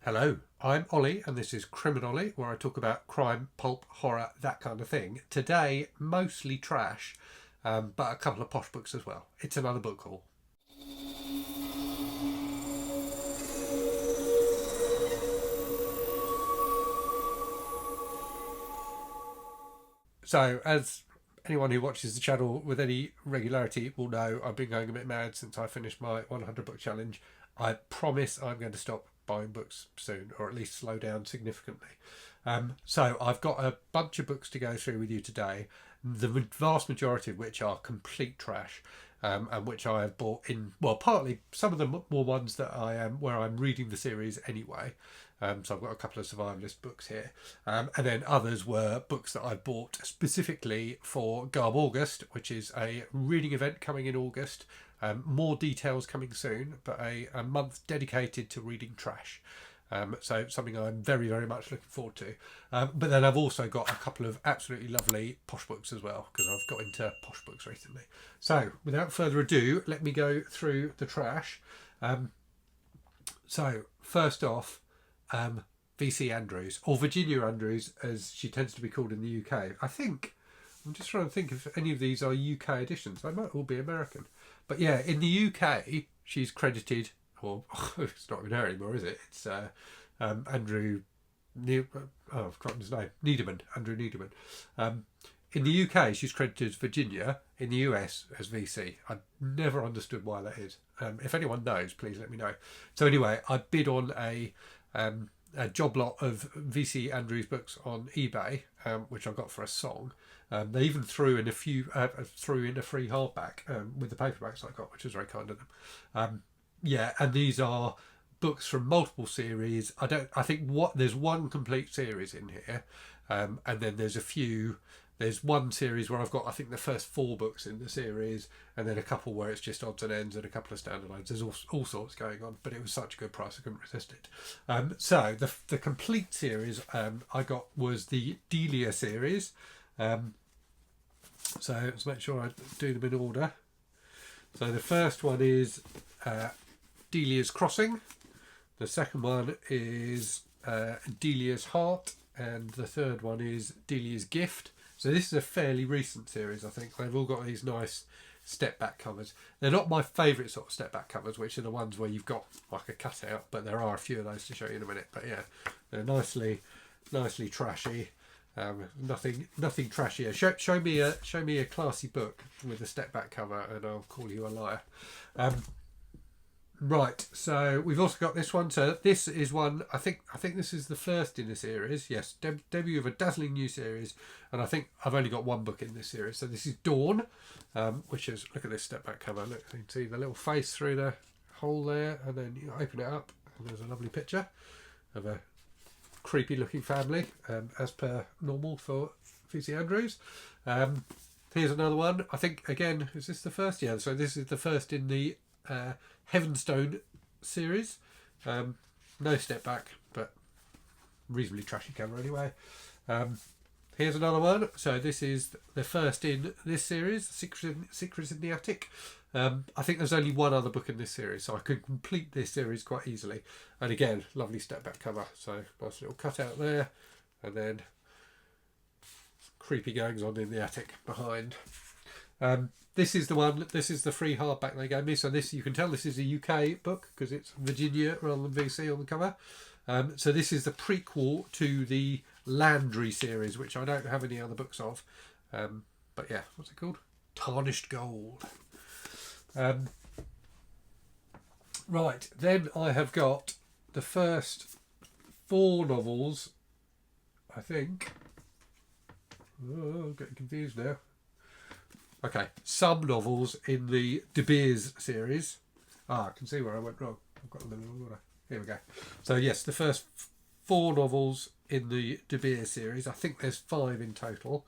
Hello, I'm Ollie, and this is Criminolly, where I talk about crime, pulp, horror, that kind of thing. Today, mostly trash, but a couple of posh books as well. It's another book haul. So, as anyone who watches the channel with any regularity will know, I've been going a bit mad since I finished my 100 book challenge. I promise I'm going to stop buying books soon, or at least slow down significantly. So I've got a bunch of books to go through with you today, the vast majority of which are complete trash. And which I have bought in, well, partly some of them were ones that I am where I'm reading the series anyway. So I've got a couple of Survivalist books here, and then others were books that I bought specifically for Garb August, which is a reading event coming in August. More details coming soon, but a month dedicated to reading trash. So something I'm very, very much looking forward to. But then I've also got a couple of absolutely lovely posh books as well, because I've got into posh books recently. So without further ado, let me go through the trash. So first off, VC Andrews, or Virginia Andrews, as she tends to be called in the UK. I'm just trying to think if any of these are UK editions. They might all be American. But yeah, in the UK, she's credited, or it's not even her anymore, is it? It's Andrew, I've forgotten his name, Needleman, Andrew Needleman. In the UK, she's credited as Virginia. In the US, as VC. I never understood why that is. If anyone knows, please let me know. So anyway, I bid on a job lot of VC Andrews books on eBay, which I got for a song. They even threw in a free hardback with the paperbacks I got, which was very kind of them. Yeah, and these are books from multiple series. There's one complete series in here, and then there's one series where I've got, I think, the first 4 books in the series, and then a couple where it's just odds and ends and a couple of standalones. There's all sorts going on, but it was such a good price I couldn't resist it. So the complete series I got was the Delia series. So let's make sure I do them in order. So the first one is Delia's Crossing. The second one is Delia's Heart, and the third one is Delia's Gift. So this is a fairly recent series, I think. They've all got these nice step back covers. They're not my favourite sort of step back covers, which are the ones where you've got like a cutout, but there are a few of those to show you in a minute. But yeah, they're nicely trashy. Nothing trashier. Show me a classy book with a step back cover, and I'll call you a liar. Right, so we've also got this one. So this is one, I think this is the first in the series. Yes, debut of a dazzling new series, and I think I've only got one book in this series. So this is Dawn, which is, look at this step back cover. Look, you can see the little face through the hole there, and then you open it up, and there's a lovely picture of a creepy looking family, as per normal for VC Andrews. Here's another one. I think, again, is this the first? Yeah, so this is the first in the Heavenstone series. No step back, but reasonably trashy cover anyway. Here's another one. So this is the first in this series, Secrets in the Attic. I think there's only one other book in this series, so I could complete this series quite easily. And again, lovely step back cover. So nice little cutout there, and then creepy goings on in the attic behind. This is the one. This is the free hardback they gave me. So this, you can tell this is a UK book because it's Virginia rather than VC on the cover. So this is the prequel to the Landry series, which I don't have any other books of. But yeah, what's it called? Tarnished Gold. Right, then I have got the first 4 novels, I think. Oh, I'm getting confused now. Okay, some novels in the De Beers series. I can see where I went wrong. I've got them in order. Here we go. So yes, the first 4 novels in the De Beers series. I think there's 5 in total.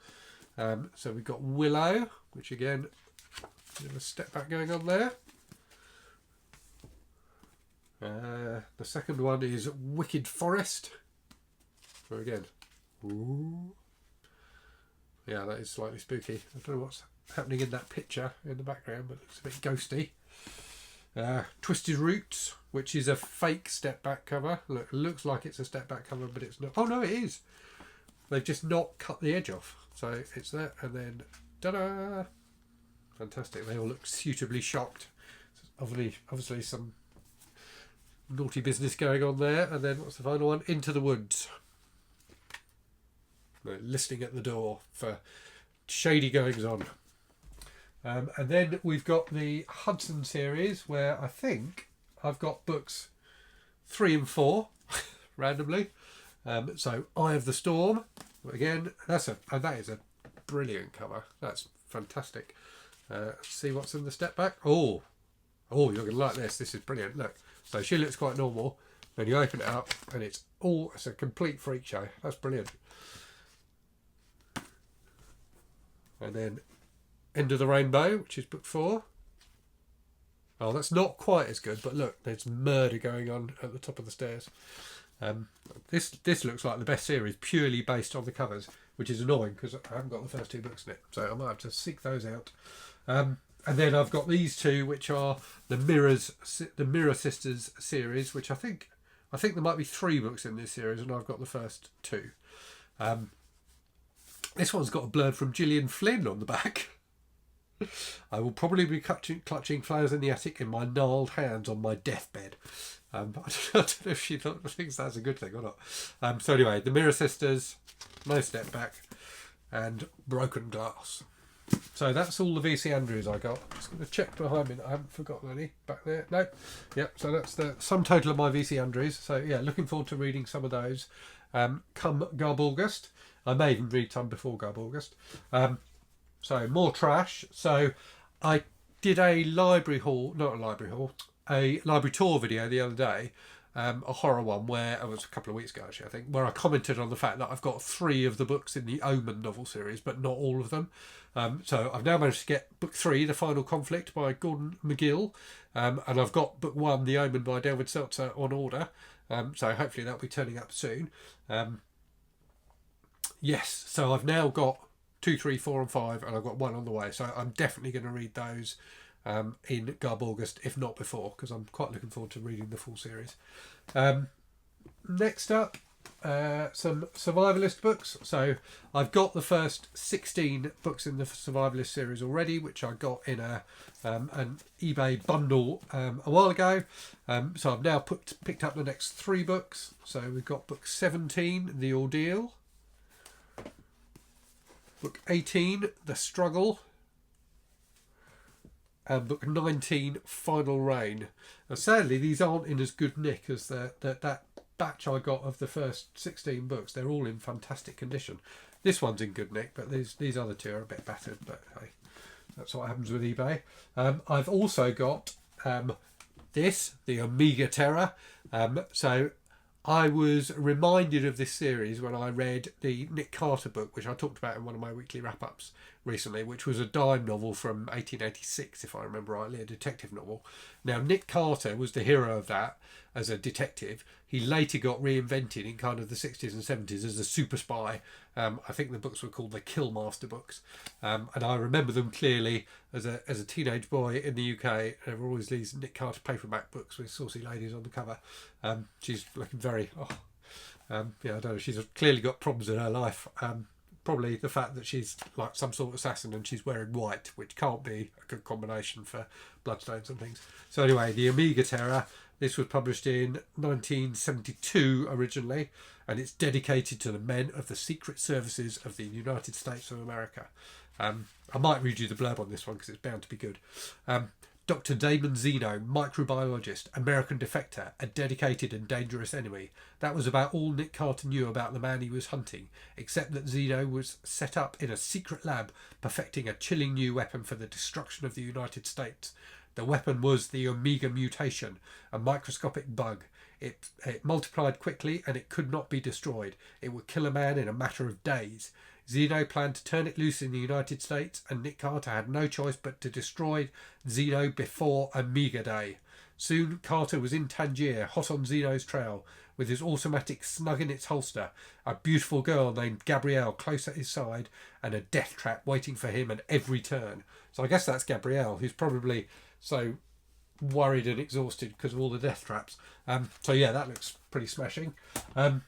So we've got Willow, which again, bit of a step back going on there. The second one is Wicked Forest. So again, ooh. Yeah, that is slightly spooky. I don't know what's happening in that picture in the background, but it's a bit ghosty. Twisted Roots, which is a fake step back cover. Look, it looks like it's a step back cover, but it's not. Oh no, it is. They've just not cut the edge off. So it's that, and then ta-da! Fantastic. They all look suitably shocked. Obviously some naughty business going on there. And then what's the final one? Into the Woods. They're listening at the door for shady goings on. And then we've got the Hudson series, where I think I've got books 3 and 4 randomly. So Eye of the Storm, again, that is a brilliant cover. That's fantastic. Let's see what's in the step back. Oh, you're going to like this. This is brilliant. Look, so she looks quite normal. Then you open it up, and it's a complete freak show. That's brilliant. And then End of the Rainbow, which is book 4. Oh, that's not quite as good, but look, there's murder going on at the top of the stairs. This looks like the best series purely based on the covers, which is annoying because I haven't got the first 2 books in it, so I might have to seek those out. And then I've got these 2, which are the Mirror Sisters series, which I think there might be 3 books in this series, and I've got the first 2. This one's got a blurb from Gillian Flynn on the back. I will probably be clutching flowers in the attic in my gnarled hands on my deathbed. I don't know if she thinks that's a good thing or not. So anyway, the Mirror Sisters, No Step Back, and Broken Glass. So that's all the VC Andrews I got. Just going to check behind me that I haven't forgotten any back there. No. Yep, so that's the sum total of my VC Andrews. So yeah, looking forward to reading some of those come Garb August. I may even read some before Garb August. So more trash. So I did a library tour video the other day, a horror one, where it was a couple of weeks ago actually, I think, where I commented on the fact that I've got 3 of the books in the Omen novel series, but not all of them. So I've now managed to get book 3, The Final Conflict by Gordon McGill, and I've got book 1, The Omen by David Seltzer, on order. So hopefully that'll be turning up soon. Yes, so I've now got 2, 3, 4 and 5, and I've got 1 on the way. So I'm definitely going to read those in Garb August, if not before, because I'm quite looking forward to reading the full series. Next up, some Survivalist books. So I've got the first 16 books in the Survivalist series already, which I got in an eBay bundle a while ago. So I've now picked up the next 3 books. So we've got book 17, The Ordeal. Book 18, The Struggle. And book 19, Final Rain. Now, sadly, these aren't in as good nick as that batch I got of the first 16 books. They're all in fantastic condition. This one's in good nick, but these other 2 are a bit battered. But hey, that's what happens with eBay. I've also got the Omega Terror. So I was reminded of this series when I read the Nick Carter book, which I talked about in one of my weekly wrap-ups recently, which was a dime novel from 1886, if I remember rightly, a detective novel. Now, Nick Carter was the hero of that as a detective. He later got reinvented in kind of the 60s and 70s as a super spy. I think the books were called the Killmaster books. And I remember them clearly as a teenage boy in the UK. There were always these Nick Carter paperback books with saucy ladies on the cover. She's looking very... I don't know, she's clearly got problems in her life. Probably the fact that she's like some sort of assassin and she's wearing white, which can't be a good combination for bloodstones and things. So anyway, the Omega Terror, this was published in 1972 originally, and it's dedicated to the men of the Secret Services of the United States of America. I might read you the blurb on this one because it's bound to be good. Dr. Damon Zeno, microbiologist, American defector, a dedicated and dangerous enemy. That was about all Nick Carter knew about the man he was hunting, except that Zeno was set up in a secret lab perfecting a chilling new weapon for the destruction of the United States. The weapon was the Omega mutation, a microscopic bug. It multiplied quickly and it could not be destroyed. It would kill a man in a matter of days. Zeno planned to turn it loose in the United States, and Nick Carter had no choice but to destroy Zeno before Omega Day. Soon, Carter was in Tangier, hot on Zeno's trail, with his automatic snug in its holster, a beautiful girl named Gabrielle close at his side, and a death trap waiting for him at every turn. So I guess that's Gabrielle, who's probably so worried and exhausted because of all the death traps. So yeah, that looks pretty smashing. And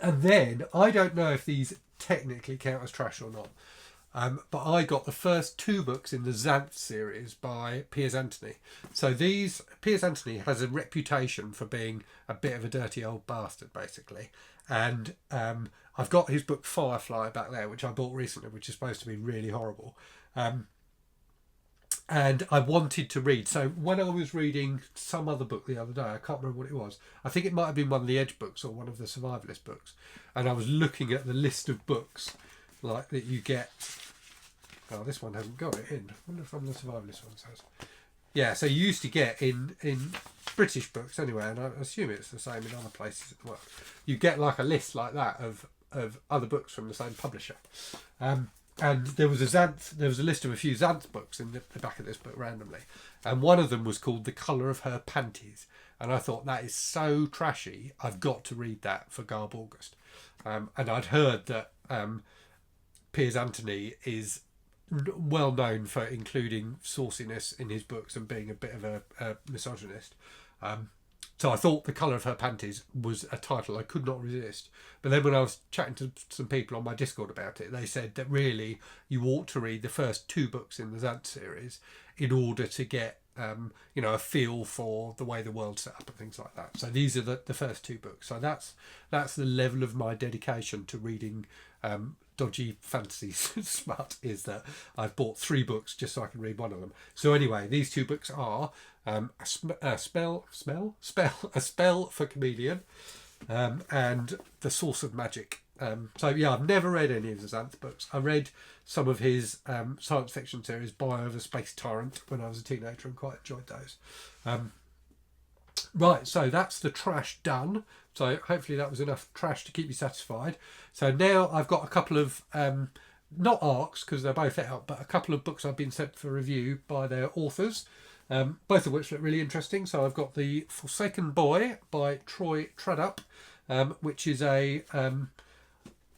then I don't know if these technically count as trash or not. But I got the first 2 books in the Xanth series by Piers Anthony. So Piers Anthony has a reputation for being a bit of a dirty old bastard, basically. And I've got his book Firefly back there, which I bought recently, which is supposed to be really horrible. And I wanted to read. So when I was reading some other book the other day, I can't remember what it was. I think it might have been one of the Edge books or one of the Survivalist books. And I was looking at the list of books like that you get. Oh, this one hasn't got it in. I wonder if one of the Survivalist ones has. Yeah, so you used to get in British books anyway, and I assume it's the same in other places as well. You get like a list like that of other books from the same publisher. And there was a list of a few Xanth books in the back of this book randomly, and one of them was called The Colour of Her Panties, and I thought that is so trashy. I've got to read that for Garb August, and I'd heard that Piers Anthony is well known for including sauciness in his books and being a bit of a misogynist. So I thought The Colour of Her Panties was a title I could not resist. But then when I was chatting to some people on my Discord about it, they said that really you ought to read the first 2 books in the Xanth series in order to get a feel for the way the world's set up and things like that. So these are the first 2 books. So that's the level of my dedication to reading dodgy fantasy smut, is that I've bought 3 books just so I can read one of them. So anyway, these 2 books are a spell for Chameleon, and The Source of Magic. So yeah, I've never read any of the Xanth books. I read some of his science fiction series, Bowyer the Space Tyrant, when I was a teenager, and quite enjoyed those. Right, so that's the trash done. So hopefully that was enough trash to keep you satisfied. So now I've got a couple of, not arcs, because they're both out, but a couple of books I've been sent for review by their authors, both of which look really interesting. So I've got The Forsaken Boy by Troy Tradup, which is a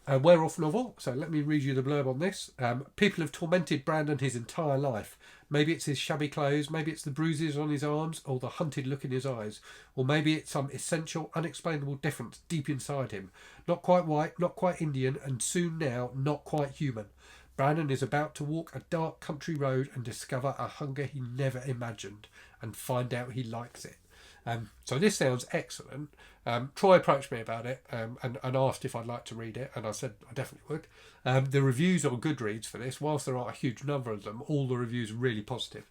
werewolf novel. So let me read you the blurb on this. People have tormented Brandon his entire life. Maybe it's his shabby clothes, maybe it's the bruises on his arms, or the hunted look in his eyes, or maybe it's some essential, unexplainable difference deep inside him. Not quite white, not quite Indian, and soon now, not quite human. Brandon is about to walk a dark country road and discover a hunger he never imagined, and find out he likes it. So this sounds excellent. Troy approached me about it and asked if I'd like to read it, and I said I definitely would. The reviews on Goodreads for this, whilst there aren't a huge number of them, all the reviews are really positive.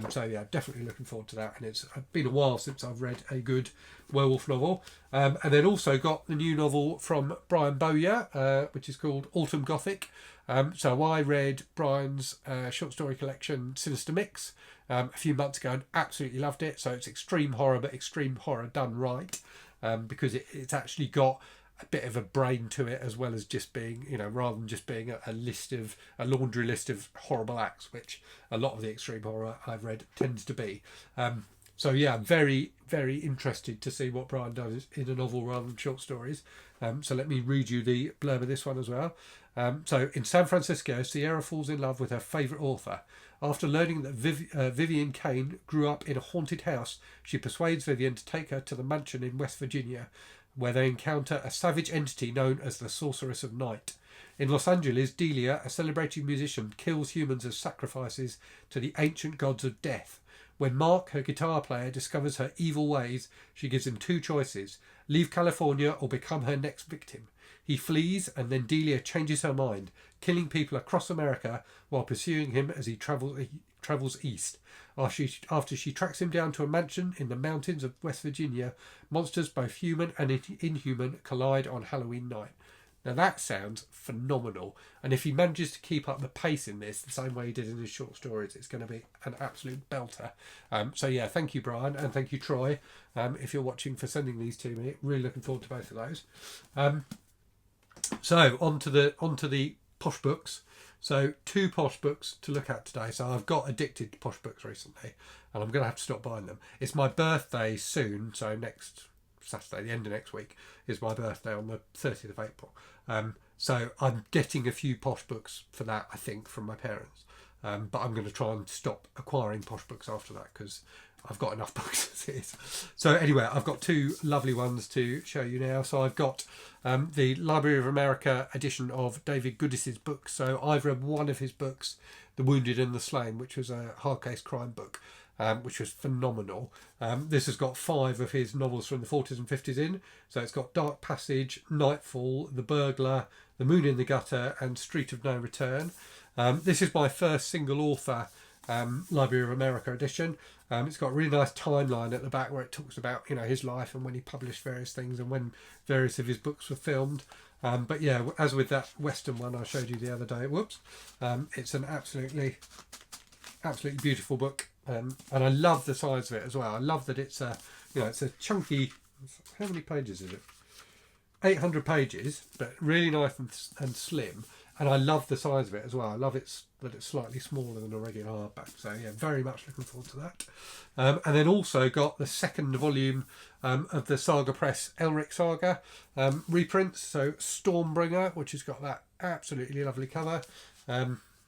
So yeah, definitely looking forward to that. And it's been a while since I've read a good werewolf novel. And then also got the new novel from Brian Bowyer, which is called Autumn Gothic. So I read Brian's short story collection Sinister Mix a few months ago and absolutely loved it. So it's extreme horror, but extreme horror done right, because it's actually got a bit of a brain to it, as well as just being, rather than just being a laundry list of horrible acts, which a lot of the extreme horror I've read tends to be. So yeah, I'm very, very interested to see what Brian does in a novel rather than short stories. So let me read you the blurb of this one as well. So in San Francisco, Sierra falls in love with her favourite author. After learning that Vivian Kane grew up in a haunted house, she persuades Vivian to take her to the mansion in West Virginia, where they encounter a savage entity known as the Sorceress of Night. In Los Angeles, Delia, a celebrated musician, kills humans as sacrifices to the ancient gods of death. When Mark, her guitar player, discovers her evil ways, she gives him 2 choices: leave California or become her next victim. He flees, and then Delia changes her mind, killing people across America while pursuing him as he travels east. After she tracks him down to a mansion in the mountains of West Virginia, monsters both human and inhuman collide on Halloween night. Now that sounds phenomenal, and if he manages to keep up the pace in this the same way he did in his short stories, it's going to be an absolute belter. So yeah, thank you Brian, and thank you Troy, if you're watching, for sending these to me. Really looking forward to both of those. So onto the posh books. So 2 posh books to look at today. So I've got addicted to posh books recently, and I'm going to have to stop buying them. It's my birthday soon, so next Saturday, the end of next week, is my birthday on the 30th of April. So I'm getting a few posh books for that, I think, from my parents. but I'm going to try and stop acquiring posh books after that because I've got enough books as it is. So anyway, I've got two lovely ones to show you now. So I've got the Library of America edition of David Goodis's books. So I've read one of his books, The Wounded and the Slain, which was a hard case crime book, which was phenomenal. This has got 5 of his novels from the 40s and 50s in. So it's got Dark Passage, Nightfall, The Burglar, The Moon in the Gutter and Street of No Return. This is my first single author Library of America edition. It's got a really nice timeline at the back where it talks about, you know, his life and when he published various things and when various of his books were filmed. But yeah, as with that Western one I showed you the other day, it's an absolutely beautiful book, and I love the size of it as well. I love that it's it's a chunky. How many pages is it? 800 pages, but really nice and slim. And I love the size of it as well. I love that it's slightly smaller than a regular hardback. So yeah, very much looking forward to that. And then also got the second volume of the Saga Press Elric Saga reprints. So Stormbringer, which has got that absolutely lovely cover.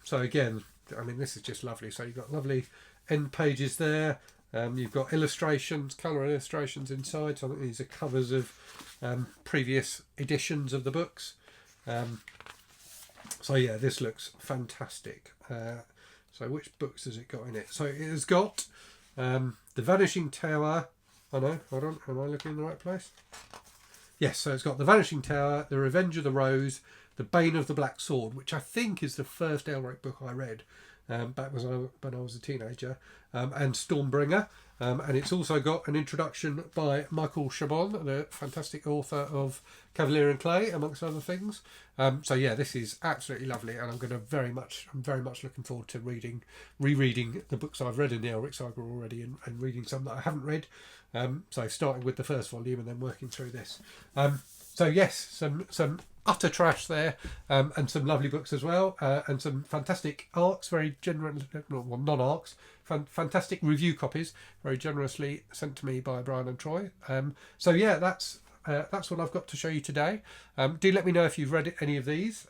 So again, I mean, this is just lovely. So you've got lovely end pages there. You've got illustrations, colour illustrations inside. So I think these are covers of previous editions of the books. So yeah, this looks fantastic. So which books has it got in it? So it has got The Vanishing Tower. Oh no, hold on, am I looking in the right place? Yes, so it's got The Vanishing Tower, The Revenge of the Rose, The Bane of the Black Sword, which I think is the first Elric book I read back when I was a teenager, and Stormbringer. And it's also got an introduction by Michael Chabon, the fantastic author of Cavalier and Clay, amongst other things. So yeah, this is absolutely lovely, and I'm very much looking forward to rereading the books I've read in the Elric Saga already, and reading some that I haven't read. So starting with the first volume and then working through this. So yes, some utter trash there, and some lovely books as well, and some fantastic arcs, very generous, well, non-arcs, fantastic review copies, very generously sent to me by Brian and Troy. So yeah, that's what I've got to show you today. Do let me know if you've read any of these.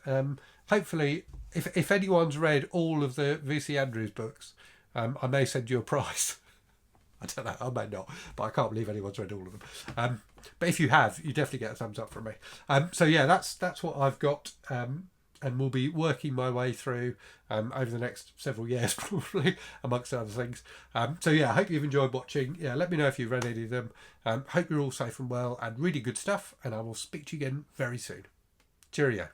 Hopefully, if anyone's read all of the VC Andrews books, I may send you a prize. I don't know, I may not, but I can't believe anyone's read all of them. But if you have, you definitely get a thumbs up from me. So yeah, that's what I've got, and we'll be working my way through over the next several years, probably, amongst other things. So yeah, I hope you've enjoyed watching. Yeah, let me know if you've read any of them. Hope you're all safe and well and reading good stuff, and I will speak to you again very soon. Cheerio.